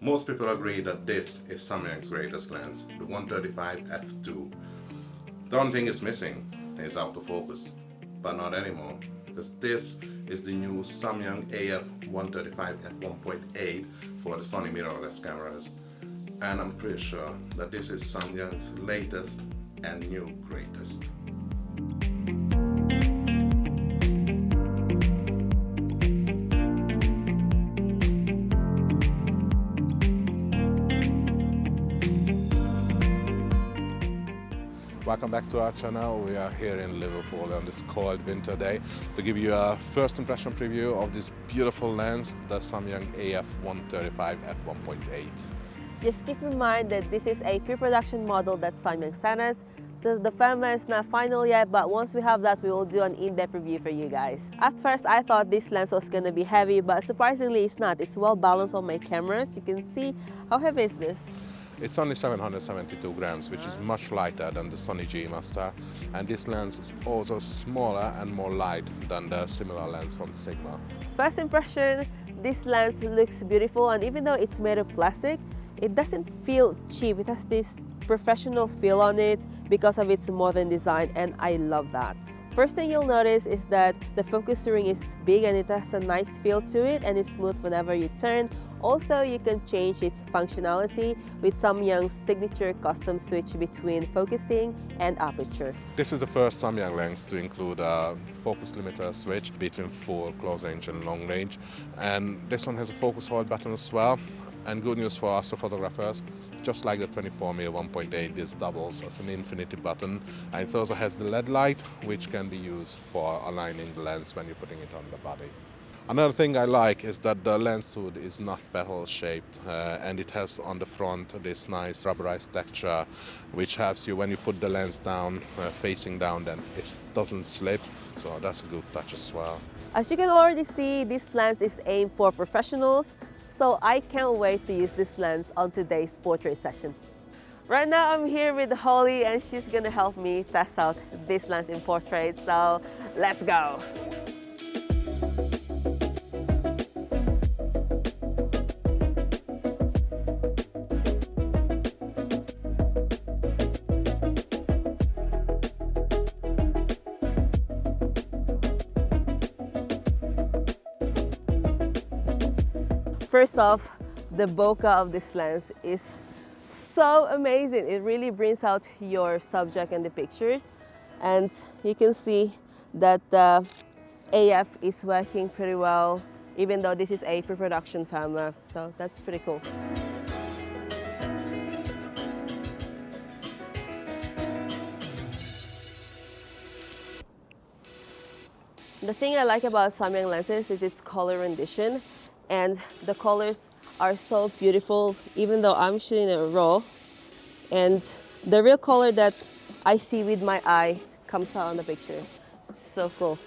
Most people agree that this is Samyang's greatest lens, the 135 f2. The only thing it's missing is autofocus, but not anymore, because this is the new Samyang AF 135 f1.8 for the Sony mirrorless cameras, and I'm pretty sure that this is Samyang's latest and new greatest. Welcome back to our channel. We are here in Liverpool on this cold winter day to give you a first impression preview of this beautiful lens, the Samyang AF 135 f1.8. Just keep in mind that this is a pre-production model that Samyang sent us, so the firmware is not final yet, but once we have that, we will do an in-depth review for you guys. At first, I thought this lens was gonna be heavy, but surprisingly it's not. It's well balanced on my cameras. You can see, how heavy is this? It's only 772 grams, which is much lighter than the Sony G Master, and this lens is also smaller and more light than the similar lens from Sigma. First impression, this lens looks beautiful, and even though it's made of plastic, it doesn't feel cheap. It has this professional feel on it because of its modern design, and I love that. First thing you'll notice is that the focus ring is big and it has a nice feel to it, and it's smooth whenever you turn. Also, you can change its functionality with Samyang's signature custom switch between focusing and aperture. This is the first Samyang lens to include a focus limiter switch between full, close range and long range, and this one has a focus hold button as well. And good news for astrophotographers, just like the 24mm 1.8, this doubles as an infinity button, and it also has the LED light, which can be used for aligning the lens when you're putting it on the body. Another thing I like is that the lens hood is not bevel shaped, and it has on the front this nice rubberized texture, which helps you when you put the lens down, facing down, then it doesn't slip, so that's a good touch as well. As you can already see, this lens is aimed for professionals, so I can't wait to use this lens on today's portrait session. Right now I'm here with Holly, and she's gonna help me test out this lens in portrait, so let's go! First off, the bokeh of this lens is so amazing. It really brings out your subject in the pictures, and you can see that the AF is working pretty well, even though this is a pre-production firmware, so that's pretty cool. The thing I like about Samyang lenses is its color rendition, and the colors are so beautiful, even though I'm shooting it raw, and the real color that I see with my eye comes out on the picture. It's so cool.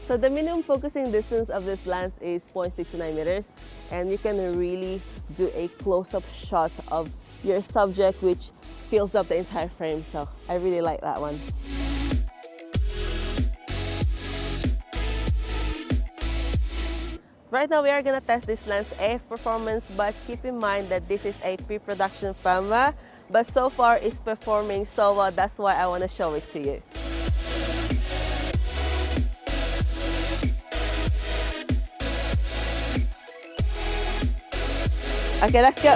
So the minimum focusing distance of this lens is 0.69 meters, and you can really do a close-up shot of your subject, which fills up the entire frame, so I really like that one. Right now we are going to test this lens AF performance, but keep in mind that this is a pre-production firmware, but so far it's performing so well, that's why I want to show it to you. Okay, let's go.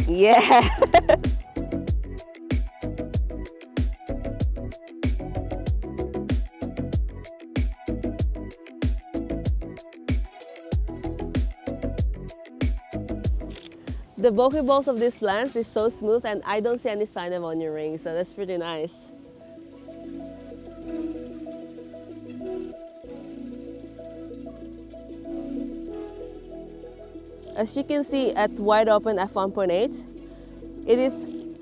Yeah. The bokeh balls of this lens is so smooth, and I don't see any sign of onion rings, so that's pretty nice. As you can see at wide open f1.8, it is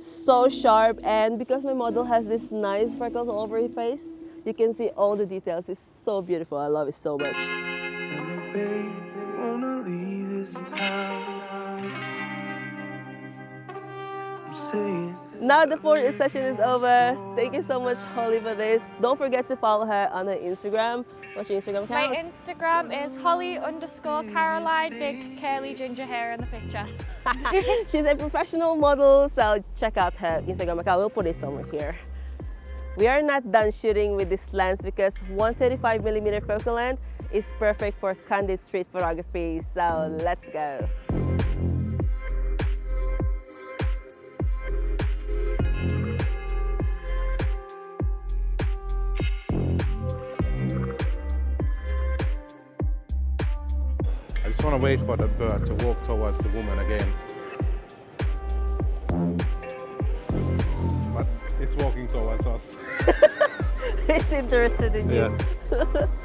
so sharp, and because my model has this nice freckles all over her face, you can see all the details. It's so beautiful. I love it so much. Now the photo session is over. Thank you so much, Holly, for this. Don't forget to follow her on her Instagram. What's your Instagram account? My Instagram is Holly_Caroline, big curly ginger hair in the picture. She's a professional model, so check out her Instagram account. We'll put it somewhere here. We are not done shooting with this lens because 135mm focal length is perfect for candid street photography. So let's go. I just want to wait for the bird to walk towards the woman again. But it's walking towards us. It's interested in you. Yeah.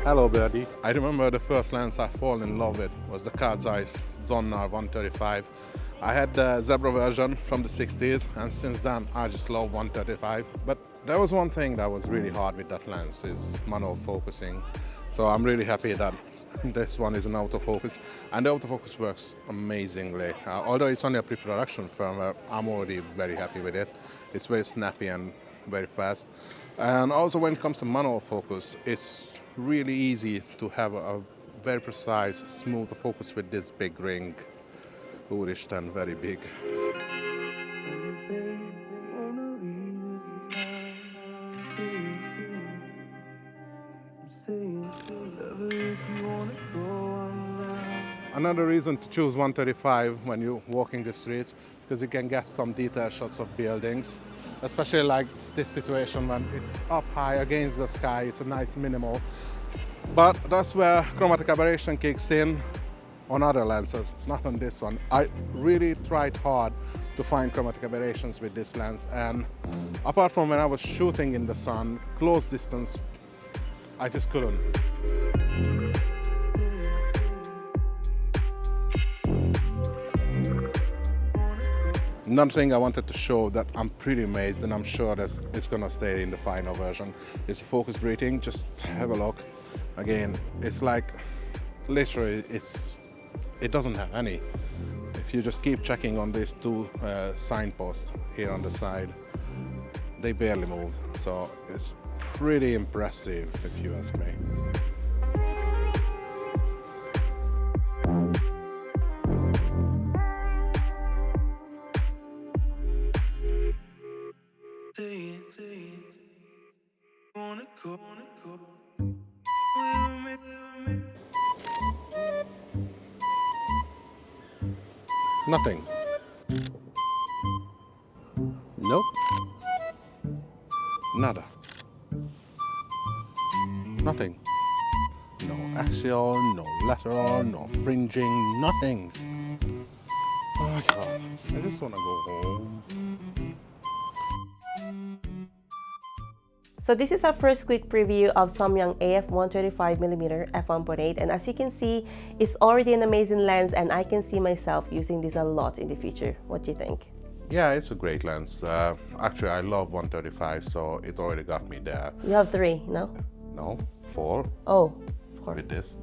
Hello, birdie. I remember the first lens I fall in love with was the Cat's Eyes Sonnar 135. I had the Zebra version from the 60s, and since then I just love 135. But there was one thing that was really hard with that lens, is manual focusing. So I'm really happy that this one is an autofocus, and the autofocus works amazingly. Although it's only a pre-production firmware, I'm already very happy with it. It's very snappy and very fast. And also when it comes to manual focus, it's really easy to have a very precise, smooth focus with this big ring. Úristen, and very big. Another reason to choose 135 when you're walking the streets, because you can get some detailed shots of buildings, especially like this situation when it's up high against the sky. It's a nice minimal, but that's where chromatic aberration kicks in on other lenses, not on this one. I really tried hard to find chromatic aberrations with this lens, and apart from when I was shooting in the sun, close distance, I just couldn't. Another thing I wanted to show that I'm pretty amazed, and I'm sure that it's gonna stay in the final version, is focus breathing. Just have a look. Again, it's like, literally, it doesn't have any. If you just keep checking on these two signposts here on the side, they barely move. So it's pretty impressive, if you ask me. Nothing. Nope. Nada. Nothing. No axial, no lateral, no fringing, nothing. Oh my God, I just want to go home. So this is our first quick preview of Samyang AF 135mm f1.8, and as you can see, it's already an amazing lens, and I can see myself using this a lot in the future. What do you think? Yeah, it's a great lens. Actually, I love 135, so it already got me there. You have 3, no? No, 4. Oh, 4. With this.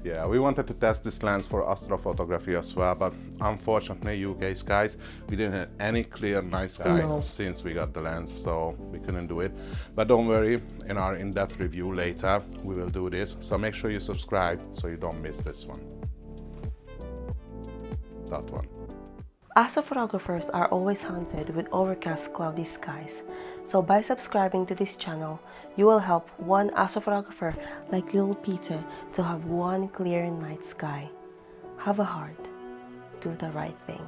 Yeah, we wanted to test this lens for astrophotography as well, but unfortunately, UK skies, we didn't have any clear night sky since we got the lens, so we couldn't do it. But don't worry, in our in-depth review later, we will do this. So make sure you subscribe so you don't miss this one. That one. Astrophotographers are always haunted with overcast, cloudy skies. So by subscribing to this channel, you will help one astrophotographer like little Peter to have one clear night sky. Have a heart. Do the right thing.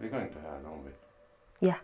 We're going to have, aren't we? Yeah.